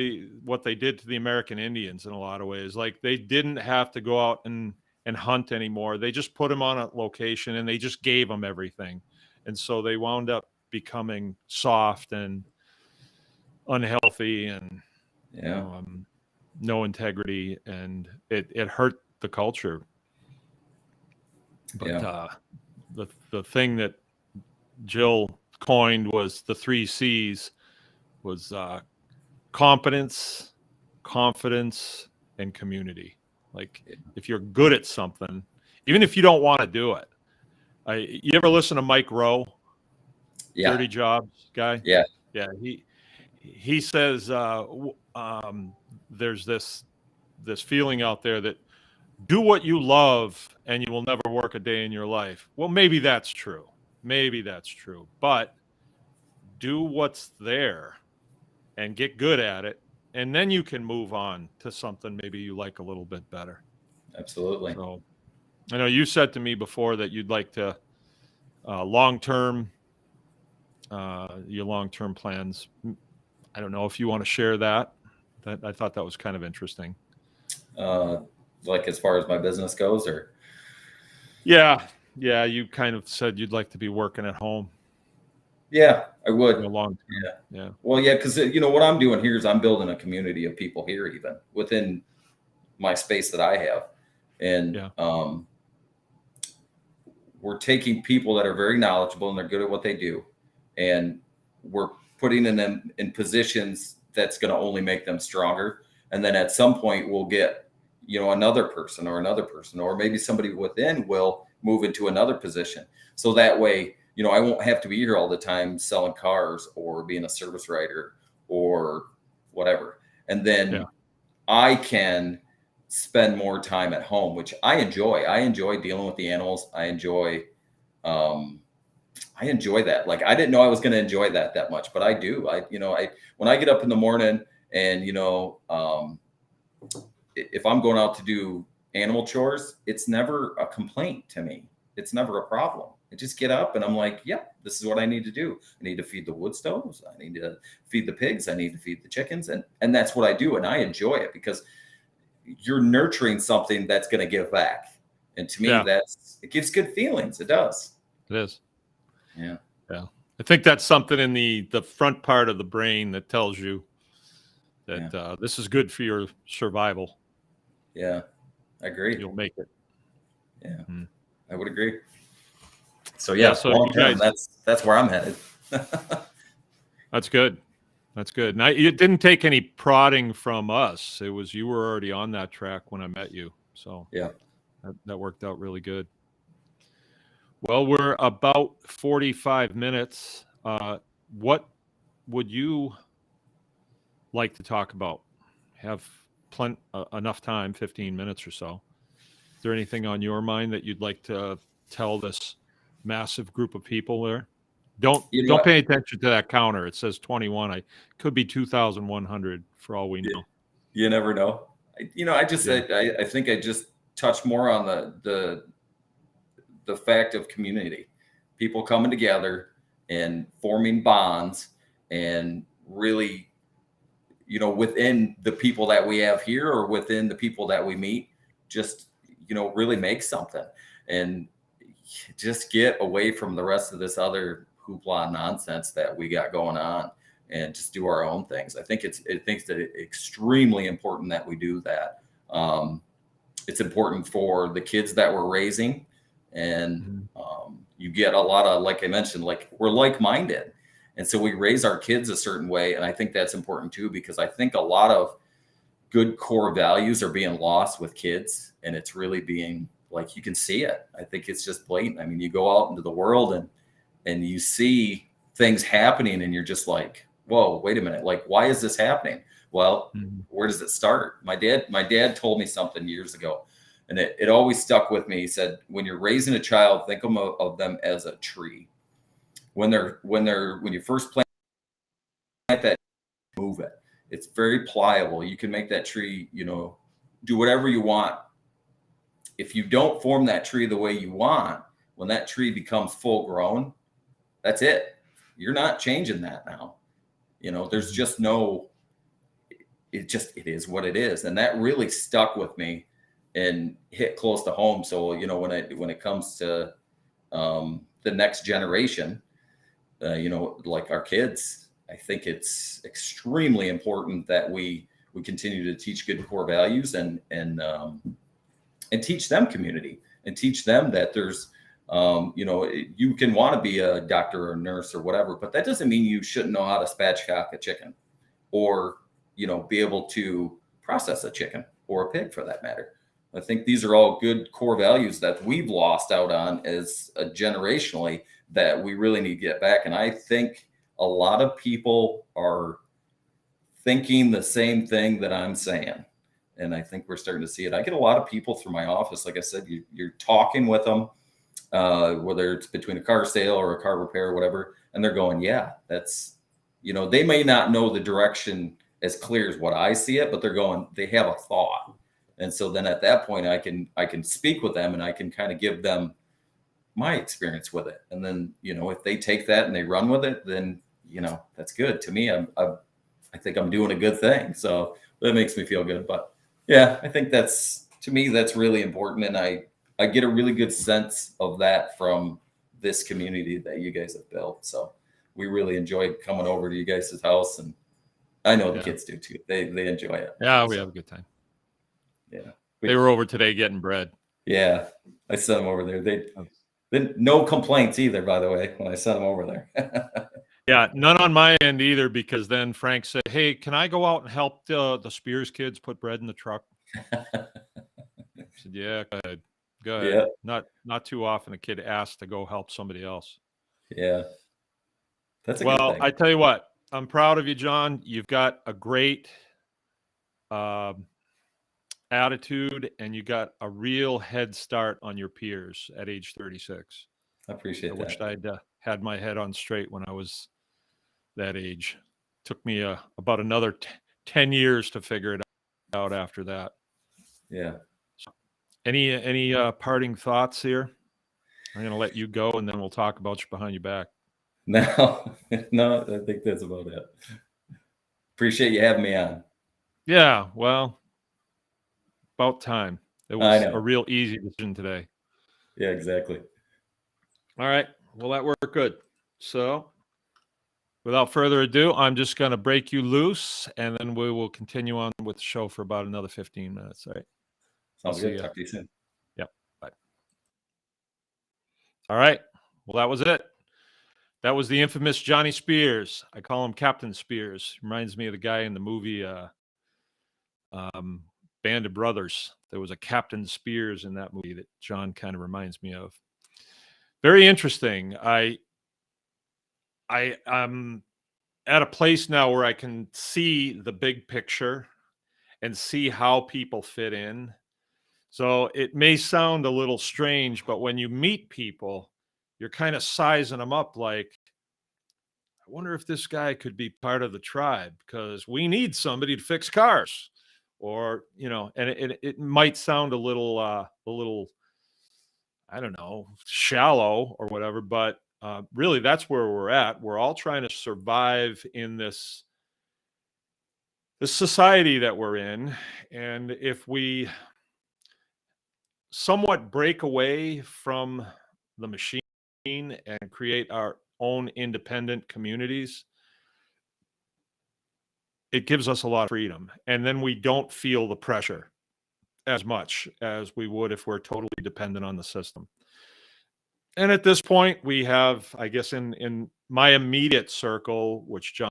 what they did to the American Indians in a lot of ways. Like, they didn't have to go out and hunt anymore. They just put them on a location and they just gave them everything. And so they wound up becoming soft and unhealthy and no integrity, and it hurt the culture. But the thing that Jill coined was the 3 C's, was competence, confidence, and community. Like, if you're good at something, even if you don't want to do it. You ever listen to Mike Rowe? 30 Jobs guy? Yeah. He says there's this feeling out there that do what you love and you will never work a day in your life. Well, maybe that's true. But do what's there and get good at it, and then you can move on to something maybe you like a little bit better. Absolutely. So I know you said to me before that you'd like to your long-term plans. I don't know if you want to share that. I thought that was kind of interesting. Like, as far as my business goes, or? Yeah. You kind of said you'd like to be working at home. Yeah, I would. Long term. Yeah. Well, because what I'm doing here is I'm building a community of people here, even within my space that I have, and we're taking people that are very knowledgeable and they're good at what they do, and we're putting them in positions that's going to only make them stronger. And then at some point we'll get, another person, or maybe somebody within will move into another position. So that way, I won't have to be here all the time selling cars or being a service writer or whatever. And then I can spend more time at home, which I enjoy. I enjoy dealing with the animals. I enjoy that. Like, I didn't know I was going to enjoy that much, but I do. When I get up in the morning and, if I'm going out to do animal chores, it's never a complaint to me. It's never a problem. I just get up and I'm like, this is what I need to do. I need to feed the wood stoves. I need to feed the pigs. I need to feed the chickens. And that's what I do. And I enjoy it because you're nurturing something that's going to give back. And to me, it gives good feelings. It does. It is. Yeah. I think that's something in the front part of the brain that tells you that this is good for your survival. Yeah, I agree. You'll make it. Yeah, I would agree. So so long term, that's where I'm headed. That's good. Now, it didn't take any prodding from us. It was, you were already on that track when I met you. So that worked out really good. Well, we're about 45 minutes. What would you like to talk about? Have enough time, 15 minutes or so. Is there anything on your mind that you'd like to tell this massive group of people there? Don't pay attention to that counter. It says 21. I could be 2,100 for all we know. You never know. I think I just touched more on the fact of community, people coming together and forming bonds, and really, within the people that we have here or within the people that we meet, just, really make something. And, just get away from the rest of this other hoopla nonsense that we got going on and just do our own things. I think it's extremely important that we do that. It's important for the kids that we're raising, and you get a lot of, like I mentioned, like we're like-minded, and so we raise our kids a certain way, and I think that's important too, because I think a lot of good core values are being lost with kids, and it's really being, like, you can see it. I think it's just blatant. I mean, you go out into the world and you see things happening, and you're just like, whoa, wait a minute, like, why is this happening? Well, where does it start? My dad told me something years ago, and it always stuck with me. He said, when you're raising a child, think of them as a tree. When you first plant that, move it. It's very pliable. You can make that tree, do whatever you want. If you don't form that tree the way you want, when that tree becomes full grown, that's it. You're not changing that now. There's just no, it is what it is. And that really stuck with me and hit close to home. So, when it comes to the next generation, like our kids, I think it's extremely important that we continue to teach good core values and teach them community, and teach them that there's, you can want to be a doctor or a nurse or whatever, but that doesn't mean you shouldn't know how to spatchcock a chicken, or, be able to process a chicken or a pig for that matter. I think these are all good core values that we've lost out on as generationally, that we really need to get back. And I think a lot of people are thinking the same thing that I'm saying. And I think we're starting to see it. I get a lot of people through my office. Like I said, you're talking with them, whether it's between a car sale or a car repair or whatever, and they're going, yeah, that's, they may not know the direction as clear as what I see it, but they have a thought. And so then at that point, I can speak with them, and I can kind of give them my experience with it. And then, if they take that and they run with it, then, that's good to me. I think I'm doing a good thing. So that makes me feel good. But yeah, I think to me, that's really important. And I get a really good sense of that from this community that you guys have built. So we really enjoy coming over to you guys' house, and I know the kids do too. They enjoy it. Yeah, we have a good time. Yeah. They were over today getting bread. Yeah. I sent them over there. They no complaints either, by the way, when I sent them over there. Yeah, none on my end either, because then Frank said, hey, can I go out and help the Spears kids put bread in the truck? I said, yeah, go ahead. Go ahead. Yeah. Not too often a kid asks to go help somebody else. Yeah. That's a good thing. I tell you what, I'm proud of you, John. You've got a great attitude, and you got a real head start on your peers at age 36. I appreciate that. I wished I'd had my head on straight when I was that age. Took me about another 10 years to figure it out after that. Yeah. So, any parting thoughts here? I'm going to let you go, and then we'll talk about you behind your back. No, I think that's about it. Appreciate you having me on. Yeah, well, about time. It was a real easy decision today. Yeah, exactly. All right. Well, that worked good. So without further ado, I'm just going to break you loose, and then we will continue on with the show for about another 15 minutes. All right. Sounds good. Talk to you soon. Yep. Bye. All right. Well, that was it. That was the infamous Johnny Spears. I call him Captain Spears. Reminds me of the guy in the movie Band of Brothers. There was a Captain Spears in that movie that John kind of reminds me of. Very interesting. I'm at a place now where I can see the big picture and see how people fit in. So it may sound a little strange, but when you meet people, you're kind of sizing them up like, I wonder if this guy could be part of the tribe, because we need somebody to fix cars. Or, and it might sound a little, I don't know, shallow or whatever, but really that's where we're at. We're all trying to survive in this society that we're in. And if we somewhat break away from the machine and create our own independent communities, it gives us a lot of freedom. And then we don't feel the pressure as much as we would if we're totally dependent on the system. And at this point, we have, I guess, in my immediate circle, which John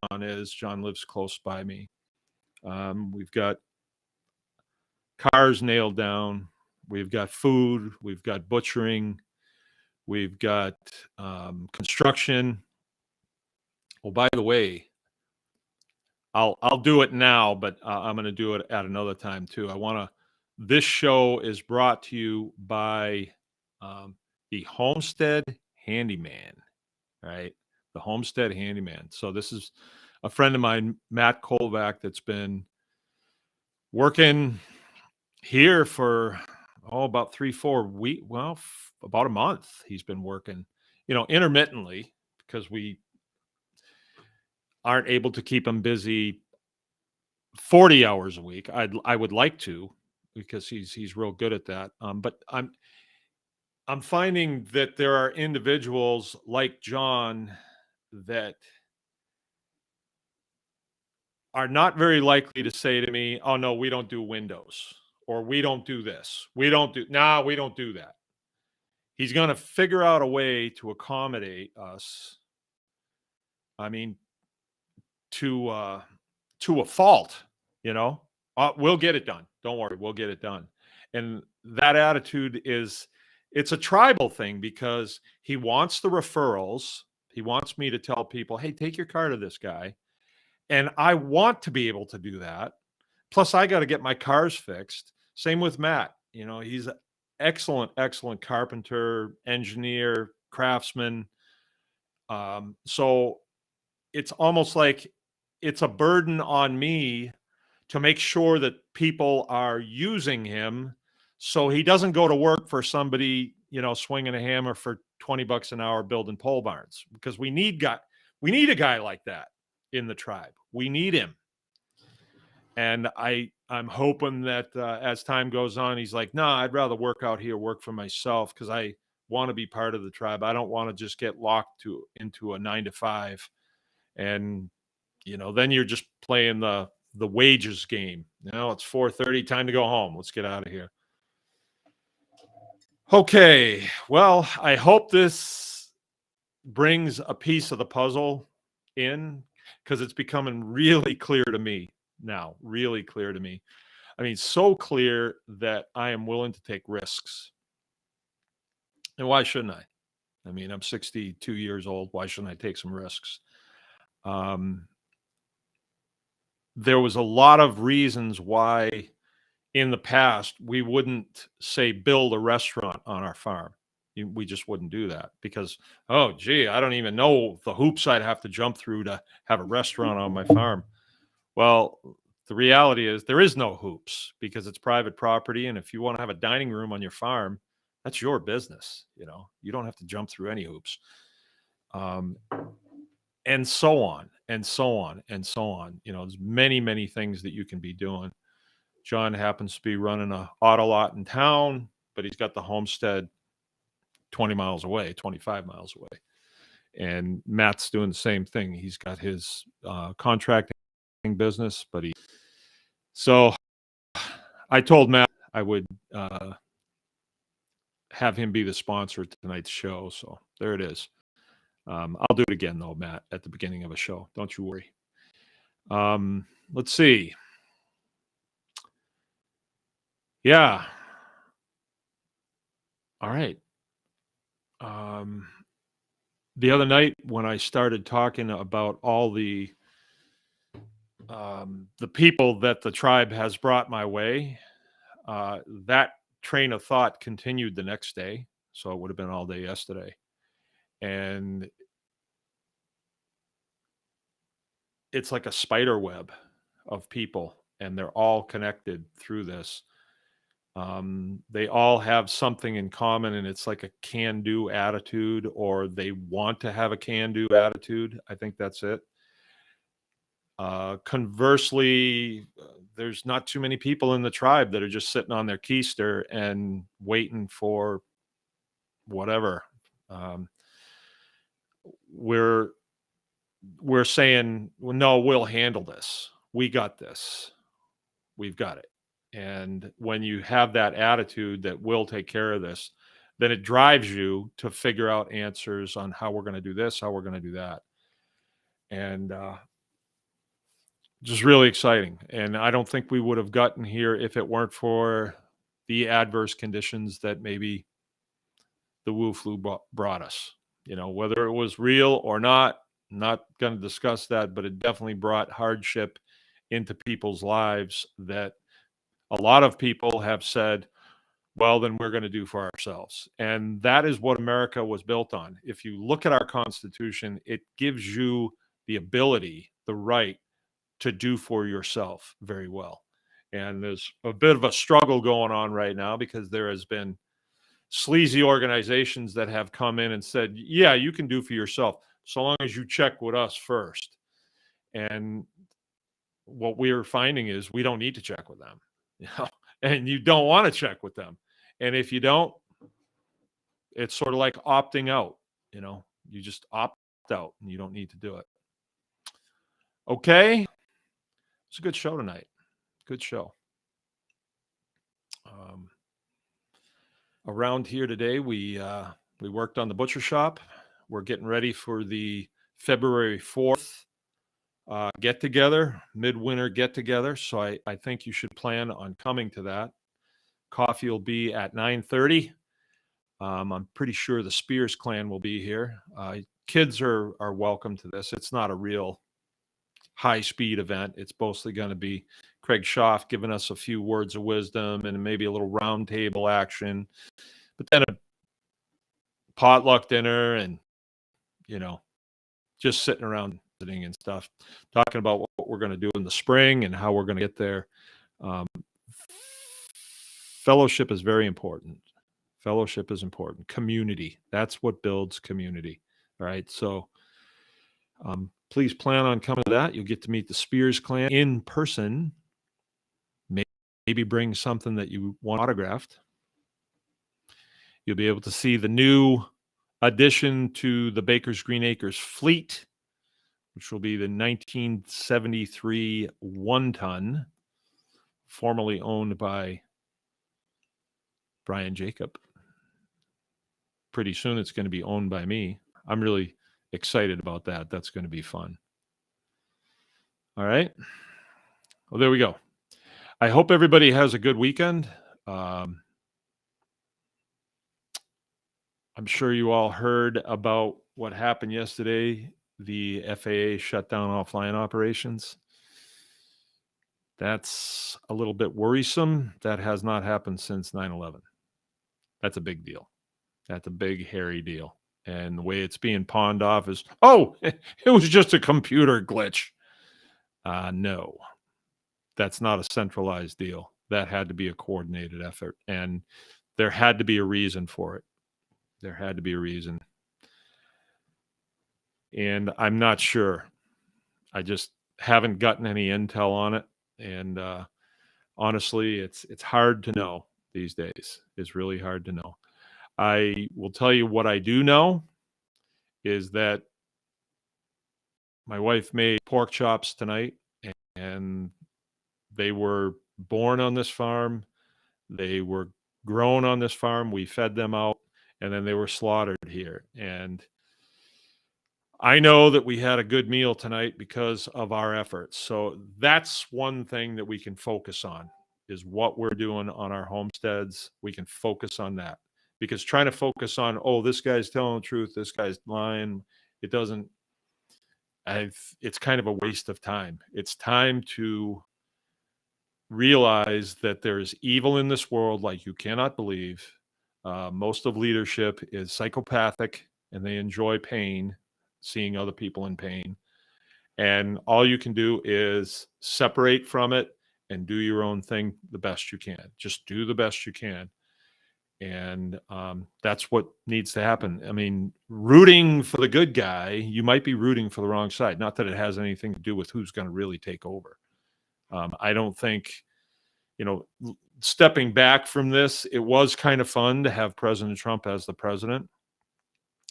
lives close by me. We've got cars nailed down. We've got food. We've got butchering. We've got construction. Well, by the way, I'll do it now, but I'm going to do it at another time too. This show is brought to you by the Homestead Handyman, right? The Homestead Handyman. So this is a friend of mine, Matt Kolvac, that's been working here for about 3-4 weeks. Well, about a month. He's been working, intermittently, because we aren't able to keep him busy 40 hours a week. I would like to, because he's real good at that. But I'm finding that there are individuals like John that are not very likely to say to me, "Oh no, we don't do windows," or "We don't do this. We don't do that." He's going to figure out a way to accommodate us. I mean, to a fault, we'll get it done. Don't worry, we'll get it done. And that attitude it's a tribal thing, because he wants the referrals. He wants me to tell people, "Hey, take your car to this guy." And I want to be able to do that. Plus, I got to get my cars fixed. Same with Matt. He's an excellent carpenter, engineer, craftsman. So it's almost like it's a burden on me to make sure that people are using him, so he doesn't go to work for somebody, swinging a hammer for $20 an hour building pole barns, because we need a guy like that in the tribe. We need him. And I'm hoping that as time goes on, he's like, "Nah, I'd rather work out here, work for myself, because I want to be part of the tribe. I don't want to just get locked into a 9 to 5. And then you're just playing the wages game. It's 4:30, time to go home. Let's get out of here." Okay, well, I hope this brings a piece of the puzzle in, because it's becoming really clear to me now. Really clear to me. I mean, so clear that I am willing to take risks. And why shouldn't I? I mean, I'm 62 years old. Why shouldn't I take some risks? There was a lot of reasons why in the past we wouldn't, say, build a restaurant on our farm. We just wouldn't do that, because, "Oh, gee, I don't even know the hoops I'd have to jump through to have a restaurant on my farm." Well, the reality is there is no hoops, because it's private property. And if you want to have a dining room on your farm, that's your business. You don't have to jump through any hoops. And so on, and so on, and so on. There's many things that you can be doing. John happens to be running a auto lot in town, but he's got the homestead 20 miles away, 25 miles away. And Matt's doing the same thing. He's got his contracting business, so I told Matt I would have him be the sponsor of tonight's show. So there it is. I'll do it again, though, Matt, at the beginning of a show. Don't you worry. Let's see. Yeah. All right. The other night when I started talking about all the people that the tribe has brought my way, that train of thought continued the next day. So it would have been all day yesterday. And it's like a spider web of people, and they're all connected through this. They all have something in common, and it's like a can-do attitude, or they want to have a can-do attitude. I think that's it. Conversely, there's not too many people in the tribe that are just sitting on their keister and waiting for whatever, Um, we're saying, well, no, we'll handle this. We got this. We've got it. And when you have that attitude that we'll take care of this, then it drives you to figure out answers on how we're going to do this, how we're going to do that. And just really exciting. And I don't think we would have gotten here if it weren't for the adverse conditions that maybe the Wu flu brought us. Whether it was real or not going to discuss that, but it definitely brought hardship into people's lives that a lot of people have said, well, then we're going to do for ourselves. And that is what America was built on. If you look at our Constitution, it gives you the ability, the right to do for yourself very well. And there's a bit of a struggle going on right now because there has been sleazy organizations that have come in and said, yeah, you can do for yourself so long as you check with us first. And what we're finding is we don't need to check with them, and you don't want to check with them. And if you don't, it's sort of like opting out, you just opt out and you don't need to do it. Okay. It's a good show tonight. Good show. Around here today, we worked on the butcher shop. We're getting ready for the February 4th get-together, midwinter get-together. So I think you should plan on coming to that. Coffee will be at 9:30. I'm pretty sure the Spears clan will be here. Kids are welcome to this. It's not a real high-speed event. It's mostly going to be Craig Schaff giving us a few words of wisdom and maybe a little round table action, but then a potluck dinner and, just sitting around sitting and stuff, talking about what we're going to do in the spring and how we're going to get there. Fellowship is very important. Fellowship is important. Community. That's what builds community. All right. So please plan on coming to that. You'll get to meet the Spears clan in person. Maybe bring something that you want autographed. You'll be able to see the new addition to the Baker's Green Acres fleet, which will be the 1973 one-ton, formerly owned by Brian Jacob. Pretty soon it's going to be owned by me. I'm really excited about that. That's going to be fun. All right. Well, there we go. I hope everybody has a good weekend. I'm sure you all heard about what happened yesterday. The FAA shut down all flying operations. That's a little bit worrisome. That has not happened since 9/11. That's a big deal. That's a big, hairy deal. And the way it's being pawned off is, it was just a computer glitch. No, that's not a centralized deal. That had to be a coordinated effort. And there had to be a reason for it. There had to be a reason. And I'm not sure. I just haven't gotten any intel on it. And honestly, it's hard to know these days. It's really hard to know. I will tell you what I do know is that my wife made pork chops tonight, and they were born on this farm. They were grown on this farm. We fed them out, and then they were slaughtered here. And I know that we had a good meal tonight because of our efforts. So that's one thing that we can focus on, is what we're doing on our homesteads. We can focus on that, because trying to focus on, this guy's telling the truth, this guy's lying, it's kind of a waste of time. It's time to realize that there's evil in this world like you cannot believe. Most of leadership is psychopathic, and they enjoy pain, seeing other people in pain. And all you can do is separate from it and do your own thing the best you can. Just do the best you can. And that's what needs to happen. I mean, rooting for the good guy, you might be rooting for the wrong side. Not that it has anything to do with who's going to really take over. I don't think, stepping back from this, it was kind of fun to have President Trump as the president.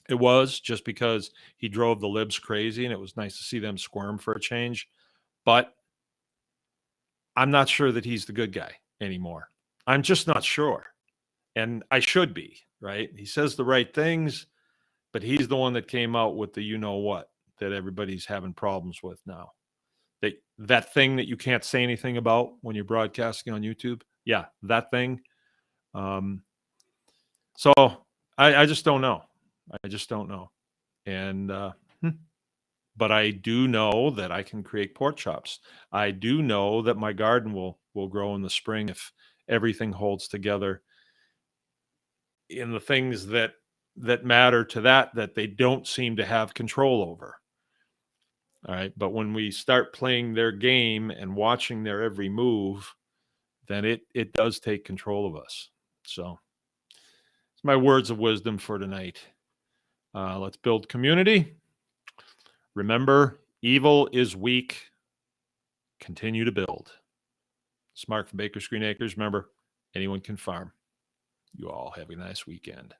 It was just because he drove the libs crazy, and it was nice to see them squirm for a change. But I'm not sure that he's the good guy anymore. I'm just not sure. And I should be, right? He says the right things, but he's the one that came out with the you know what that everybody's having problems with now. That thing that you can't say anything about when you're broadcasting on YouTube. Yeah, that thing. So I just don't know. I just don't know. And but I do know that I can create pork chops. I do know that my garden will grow in the spring if everything holds together in the things that matter to that they don't seem to have control over. All right. But when we start playing their game and watching their every move, then it does take control of us. So it's my words of wisdom for tonight. Let's build community. Remember, evil is weak. Continue to build. Smart from Baker's Green Acres. Remember, anyone can farm. You all have a nice weekend.